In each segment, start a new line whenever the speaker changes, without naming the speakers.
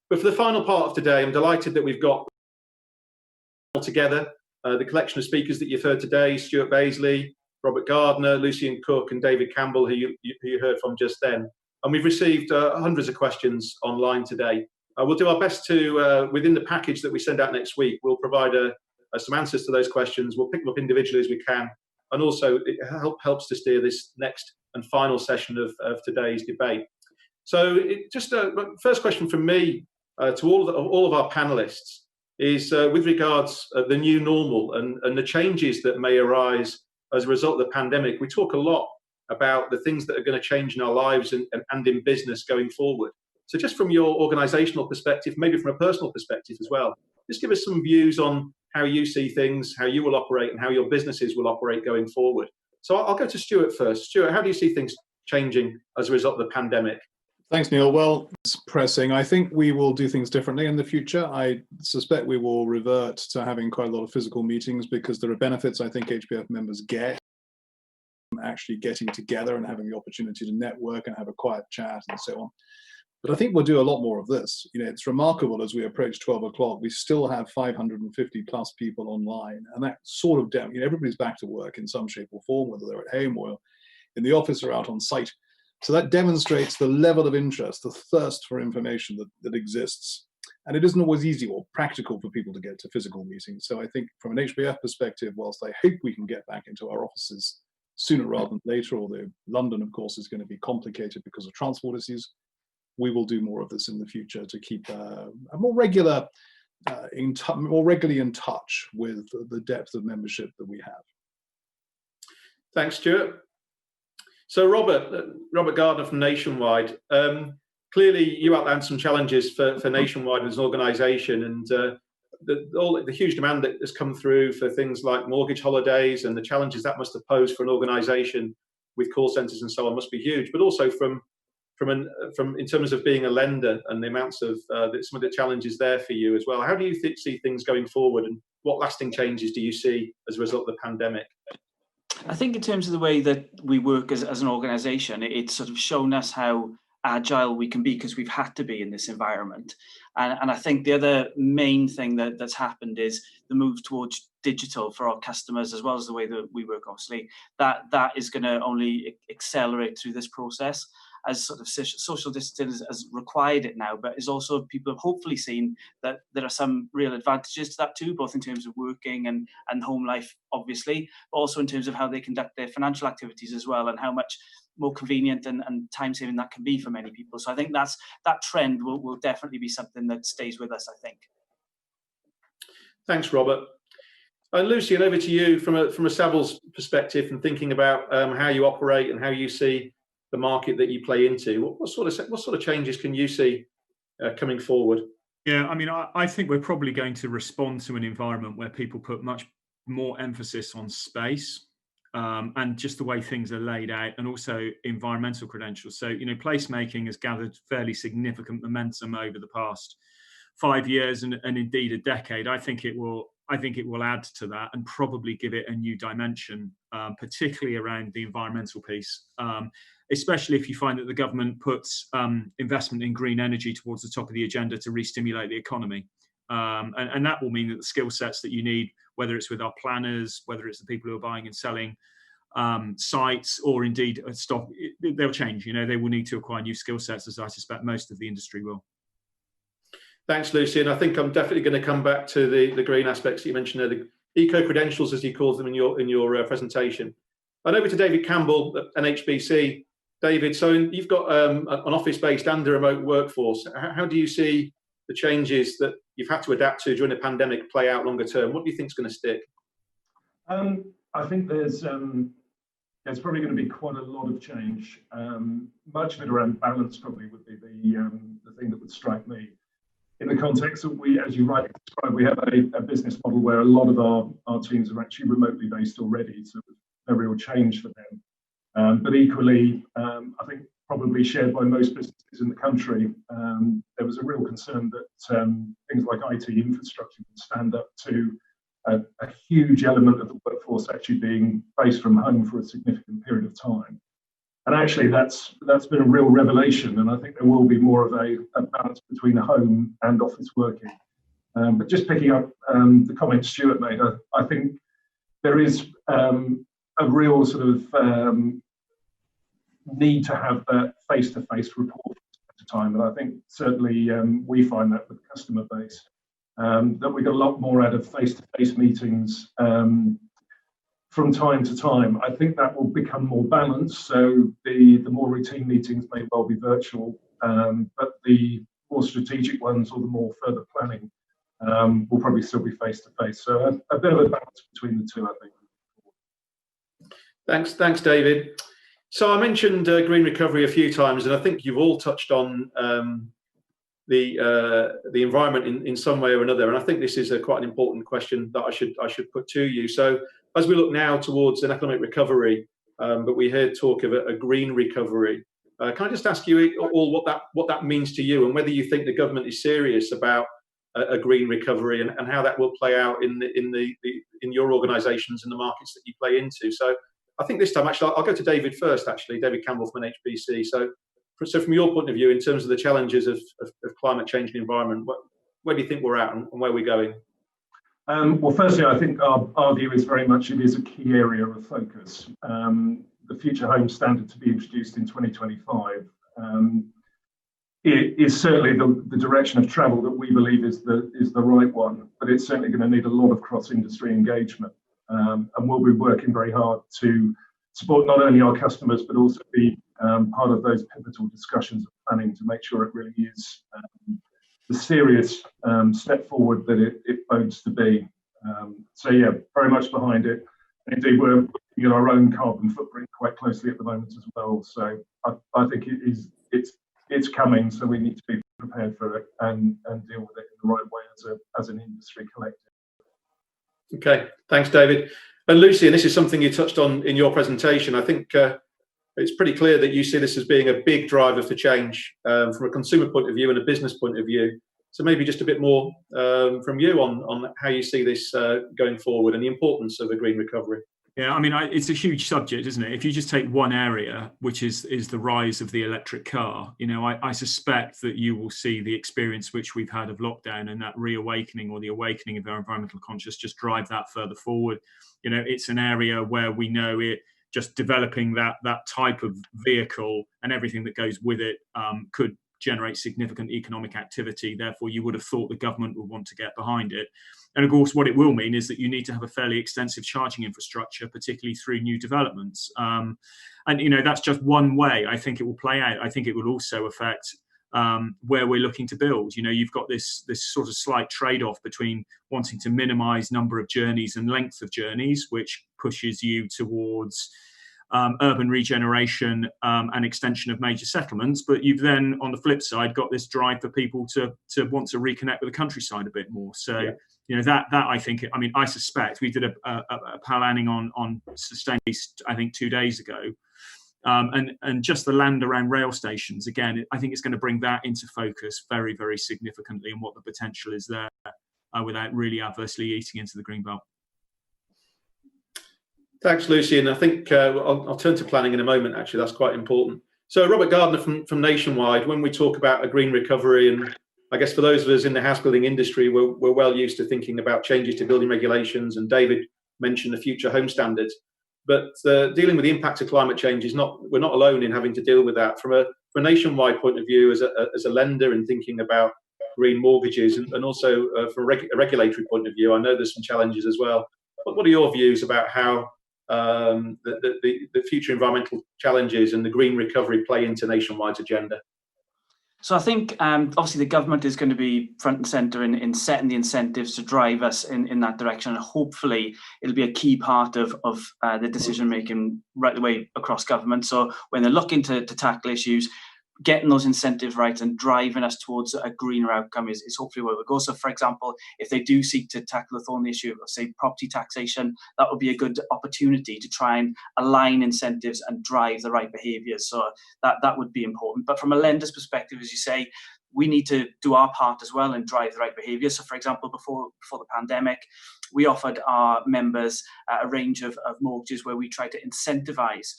But for the final part of today, I'm delighted that we've got all together the collection of speakers that you've heard today: Stuart Baisley, Robert Gardner, Lucian Cook, and David Campbell, who you heard from just then. And we've received hundreds of questions online today. We'll do our best to, within the package that we send out next week, we'll provide some answers to those questions. We'll pick them up individually as we can. And also, it helps to steer this next and final session of today's debate. So first question from me to all of our panelists is with regards to the new normal and the changes that may arise as a result of the pandemic. We talk a lot about the things that are going to change in our lives and in business going forward. So just from your organisational perspective, maybe from a personal perspective as well, just give us some views on how you see things, how you will operate, and how your businesses will operate going forward. So I'll go to Stuart first. Stuart, how do you see things changing as a result of the pandemic?
Thanks, Neil. Well, it's pressing. I think we will do things differently in the future. I suspect we will revert to having quite a lot of physical meetings because there are benefits I think HBF members get actually getting together and having the opportunity to network and have a quiet chat and so on. But I think we'll do a lot more of this. It's remarkable as we approach 12 o'clock, we still have 550 plus people online. And that sort of down, everybody's back to work in some shape or form, whether they're at home or in the office or out on site. So that demonstrates the level of interest, the thirst for information that exists. And it isn't always easy or practical for people to get to physical meetings. So I think from an HBF perspective, whilst I hope we can get back into our offices sooner rather than later, although London, of course, is going to be complicated because of transport issues, we will do more of this in the future to keep a more regularly in touch with the depth of membership that we have.
Thanks, Stuart. So Robert Gardner from Nationwide, clearly you outlined some challenges for Nationwide as an organisation, and the huge demand that has come through for things like mortgage holidays and the challenges that must have posed for an organisation with call centres and so on must be huge, but also from in terms of being a lender and the amounts of some of the challenges there for you as well. How do you see things going forward, and what lasting changes do you see as a result of the pandemic?
I think in terms of the way that we work as an organisation, it's sort of shown us how agile we can be because we've had to be in this environment. And I think the other main thing that's happened is the move towards digital for our customers, as well as the way that we work, obviously, that is going to only accelerate through this process, as sort of social distancing has required it now, but is also people have hopefully seen that there are some real advantages to that too, both in terms of working and home life, obviously, but also in terms of how they conduct their financial activities as well, and how much more convenient and time-saving that can be for many people. So I think that trend will definitely be something that stays with us, I think.
Thanks, Robert. And Lucian, over to you from a Savills perspective and thinking about how you operate and how you see the market that you play into. What sort of changes can you see coming forward?
Yeah, I mean, I think we're probably going to respond to an environment where people put much more emphasis on space and just the way things are laid out, and also environmental credentials. So, placemaking has gathered fairly significant momentum over the past 5 years and indeed a decade. I think it will add to that and probably give it a new dimension, particularly around the environmental piece. Especially if you find that the government puts investment in green energy towards the top of the agenda to re-stimulate the economy. And that will mean that the skill sets that you need, whether it's with our planners, whether it's the people who are buying and selling sites, or indeed stock, they'll change. They will need to acquire new skill sets, as I suspect most of the industry will.
Thanks, Lucian. I think I'm definitely going to come back to the green aspects that you mentioned there, the eco-credentials, as you called them in your presentation. And over to David Campbell at NHBC. David, so you've got an office-based and a remote workforce. How do you see the changes that you've had to adapt to during the pandemic play out longer term? What do you think is going to stick?
I think there's probably going to be quite a lot of change. Much of it around balance probably would be the thing that would strike me. In the context of as you rightly described, we have a business model where a lot of our teams are actually remotely based already, so there's no real change for them. But equally, I think probably shared by most businesses in the country, there was a real concern that things like IT infrastructure would stand up to a huge element of the workforce actually being based from home for a significant period of time. And actually, that's been a real revelation. And I think there will be more of a balance between home and office working. But just picking up the comment Stuart made, I think there is a real sort of need to have that face-to-face report at a time. And I think certainly we find that with the customer base, that we get a lot more out of face-to-face meetings from time to time. I think that will become more balanced. So the more routine meetings may well be virtual, but the more strategic ones or the more further planning will probably still be face-to-face. So a bit of a balance between the two, I think.
Thanks, David. So I mentioned green recovery a few times, and I think you've all touched on the environment in some way or another. And I think this is quite an important question that I should put to you. So as we look now towards an economic recovery, but we heard talk of a green recovery. Can I just ask you all what that means to you, and whether you think the government is serious about a green recovery, and how that will play out in your organisations and the markets that you play into? So I think this time, actually, I'll go to David first, actually, David Campbell from HBC. So from your point of view, in terms of the challenges of climate change and environment, where do you think we're at and where we're going?
Well, firstly, I think our view is very much it is a key area of focus. The Future Home Standard to be introduced in 2025 it is certainly the direction of travel that we believe is the right one, but it's certainly going to need a lot of cross-industry engagement. And we'll be working very hard to support not only our customers, but also be part of those pivotal discussions of planning to make sure it really is the serious step forward that it bodes to be. So yeah, very much behind it. Indeed, we're looking at our own carbon footprint quite closely at the moment as well. So I think it's coming. So we need to be prepared for it and deal with it in the right way as an industry collective.
Okay, thanks, David. And Lucy, and this is something you touched on in your presentation. I think it's pretty clear that you see this as being a big driver for change from a consumer point of view and a business point of view. So maybe just a bit more from you on how you see this going forward and the importance of a green recovery.
Yeah, I mean, it's a huge subject, isn't it? If you just take one area, which is the rise of the electric car, I suspect that you will see the experience which we've had of lockdown and that reawakening or the awakening of our environmental conscious just drive that further forward. It's an area where we know it just developing that type of vehicle and everything that goes with it could generate significant economic activity. Therefore, you would have thought the government would want to get behind it. And of course, what it will mean is that you need to have a fairly extensive charging infrastructure, particularly through new developments. And, that's just one way I think it will play out. I think it will also affect where we're looking to build. You've got this sort of slight trade-off between wanting to minimize number of journeys and length of journeys, which pushes you towards urban regeneration and extension of major settlements, but you've then, on the flip side, got this drive for people to want to reconnect with the countryside a bit more. So, that I think, I suspect we did a planning on sustainability, I think 2 days ago, and just the land around rail stations. Again, I think it's going to bring that into focus very, very significantly and what the potential is there without really adversely eating into the green belt.
Thanks, Lucy. And I think I'll turn to planning in a moment, actually. That's quite important. So Robert Gardner from Nationwide, when we talk about a green recovery, and I guess for those of us in the house building industry, we're well used to thinking about changes to building regulations, and David mentioned the Future Home Standards. But dealing with the impact of climate change we're not alone in having to deal with that. From a nationwide point of view, as a lender and thinking about green mortgages, and also from a regulatory point of view, I know there's some challenges as well. But what are your views about how the future environmental challenges and the green recovery play into Nationwide's agenda?
So I think obviously the government is going to be front and centre in setting the incentives to drive us in that direction, and hopefully it'll be a key part of the decision making right the way across government. So when they're looking to tackle issues, getting those incentives right and driving us towards a greener outcome is hopefully where we'll go. So, for example, if they do seek to tackle the thorny issue of, say, property taxation, that would be a good opportunity to try and align incentives and drive the right behaviours. So that would be important. But from a lender's perspective, as you say, we need to do our part as well and drive the right behaviour. So, for example, before the pandemic, we offered our members a range of mortgages where we tried to incentivise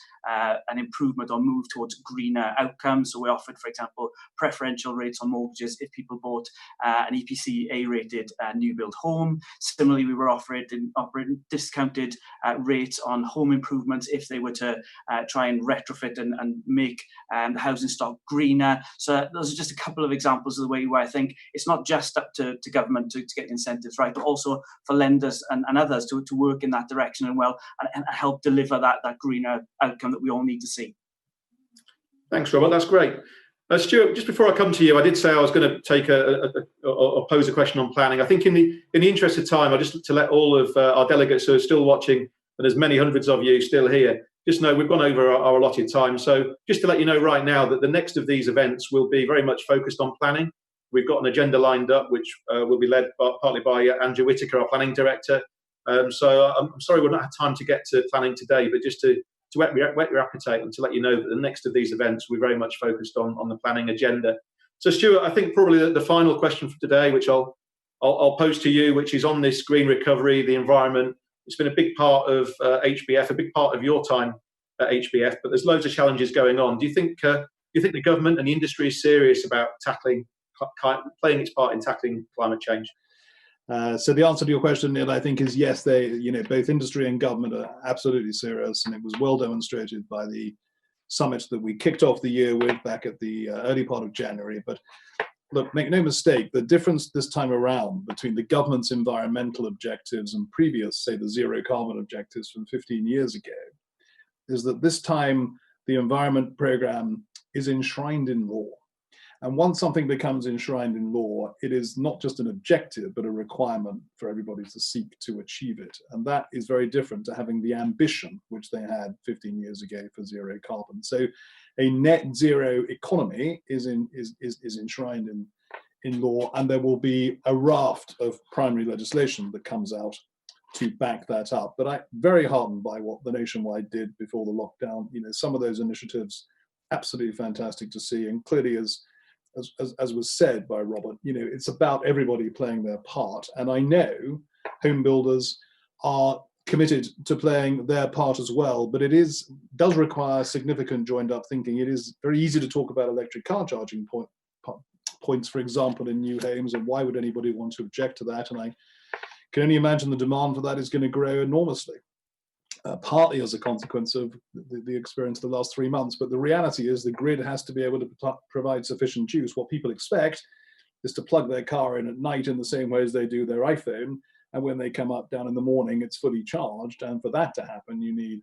an improvement or move towards greener outcomes. So we offered, for example, preferential rates on mortgages if people bought an EPC A-rated new build home. Similarly, we were offering discounted rates on home improvements if they were to try and retrofit and make the housing stock greener. So those are just a couple of examples of the way where I think it's not just up to government to get incentives right, but also for lenders and others to work in that direction and help deliver that greener outcome that we all need to see.
Thanks, Robert. That's great. Stuart, just before I come to you, I did say I was going to take or pose a question on planning. I think in the interest of time, I just to let all of our delegates who are still watching, and there's many hundreds of you still here, just know we've gone over our allotted time. So just to let you know right now that the next of these events will be very much focused on planning. We've got an agenda lined up, which will be led partly by Andrew Whitaker, our planning director. So I'm sorry we've not had time to get to planning today, but just to whet your appetite and to let you know that the next of these events we're very much focused on the planning agenda. So Stuart, I think probably the final question for today, which I'll pose to you, which is on this green recovery, the environment. It's been a big part of HBF, a big part of your time at HBF, but there's loads of challenges going on. Do you think the government and the industry is serious about playing its part in tackling climate change?
So the answer to your question, Neil, I think is yes. Both industry and government are absolutely serious, and it was well demonstrated by the summit that we kicked off the year with back at the early part of January. But look, make no mistake, the difference this time around between the government's environmental objectives and previous, say, the zero carbon objectives from 15 years ago, is that this time the environment program is enshrined in law. And once something becomes enshrined in law, it is not just an objective, but a requirement for everybody to seek to achieve it. And that is very different to having the ambition, which they had 15 years ago for zero carbon. So a net zero economy is enshrined in law, and there will be a raft of primary legislation that comes out to back that up. But I'm very heartened by what the Nationwide did before the lockdown. Some of those initiatives, absolutely fantastic to see. And clearly, as was said by Robert, it's about everybody playing their part. And I know home builders are committed to playing their part as well, but it does require significant joined up thinking. It is very easy to talk about electric car charging points, for example, in new homes, and why would anybody want to object to that? And I can only imagine the demand for that is going to grow enormously. Partly as a consequence of the experience of the last 3 months. But the reality is the grid has to be able to provide sufficient juice. What people expect is to plug their car in at night in the same way as they do their iPhone. And when they come up down in the morning, it's fully charged. And for that to happen, you need,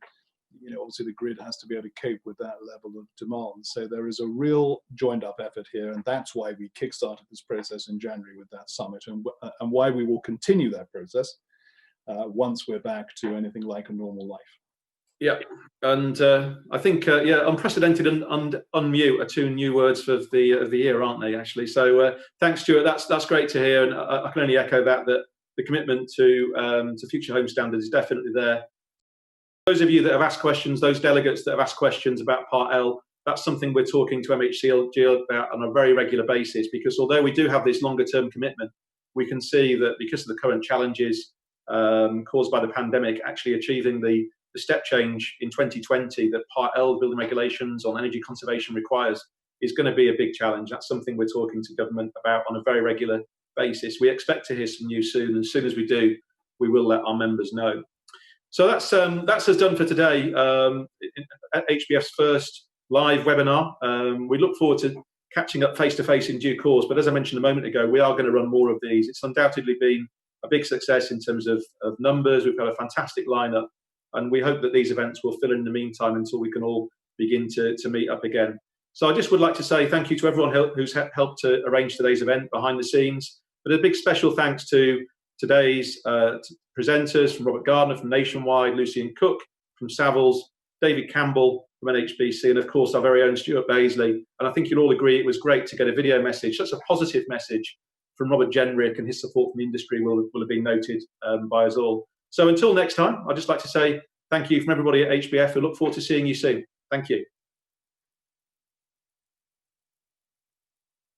obviously the grid has to be able to cope with that level of demand. So there is a real joined up effort here. And that's why we kickstarted this process in January with that summit, and why we will continue that process once we're back to anything like a normal life.
Yeah, and I think unprecedented and unmute are two new words for the year, aren't they? Actually, so thanks, Stuart. That's great to hear, and I can only echo that the commitment to future home standards is definitely there. Those of you that have asked questions, those delegates that have asked questions about Part L, that's something we're talking to MHCLG about on a very regular basis, because although we do have this longer term commitment, we can see that because of the current challenges caused by the pandemic, actually achieving the step change in 2020 that Part L building regulations on energy conservation requires is going to be a big challenge. That's something we're talking to government about on a very regular basis. We expect to hear some news soon, and as soon as we do, we will let our members know. So that's us done for today at HBF's first live webinar. We look forward to catching up face to face in due course, but as I mentioned a moment ago, we are going to run more of these. It's undoubtedly been a big success in terms of numbers. We've got a fantastic lineup, and we hope that these events will fill in the meantime until we can all begin to meet up again. So I just would like to say thank you to everyone who's helped to arrange today's event behind the scenes, but a big special thanks to today's presenters, from Robert Gardner from Nationwide, Lucian Cook from Savills, David Campbell from NHBC, and of course our very own Stuart Baisley. And I think you'll all agree it was great to get a video message, such a positive message from Robert Jenrick, and his support from the industry will have been noted by us all. So until next time, I'd just like to say thank you from everybody at HBF. We look forward to seeing you soon. Thank you.